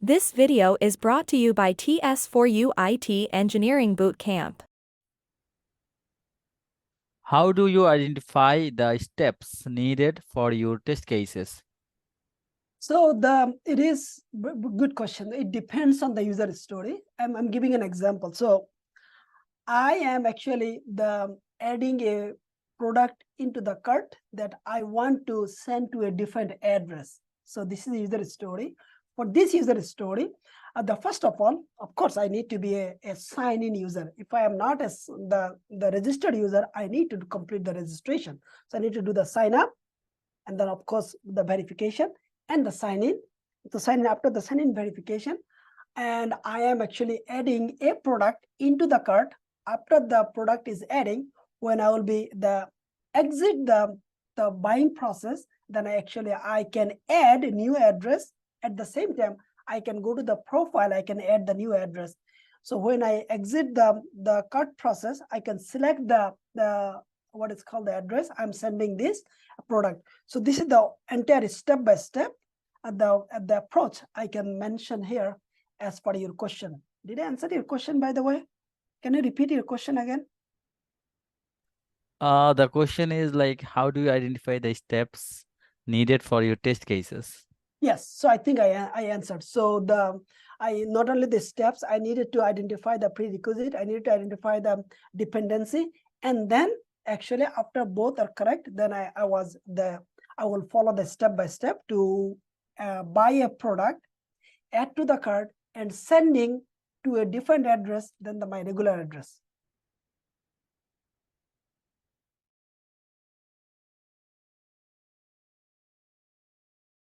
This video is brought to you by TS4U IT Engineering Bootcamp. How do you identify the steps needed for your test cases? So it is good question. It depends on the user story. I'm giving an example. So I am actually adding a product into the cart that I want to send to a different address. So this is the user story. For this user story, the first of all, of course, I need to be a sign-in user. If I am not the registered user, I need to complete the registration. So I need to do the sign up, and then of course the verification and the sign in. So sign in after the sign in verification, and I am actually adding a product into the cart. After the product is adding, when I will be exit the buying process, then I can add a new address. At the same time, I can go to the profile, I can add the new address. So when I exit the cart process, I can select the what is called the address I'm sending this product. So this is the entire step by step the approach I can mention here as per your question. Did I answer your question, by the way? Can you repeat your question again? The question is like, how do you identify the steps needed for your test cases? Yes, so I think I answered. So I not only the steps, I needed to identify the prerequisite, I needed to identify the dependency, and then actually after both are correct, then I will follow the step by step to buy a product, add to the cart, and sending to a different address than my regular address.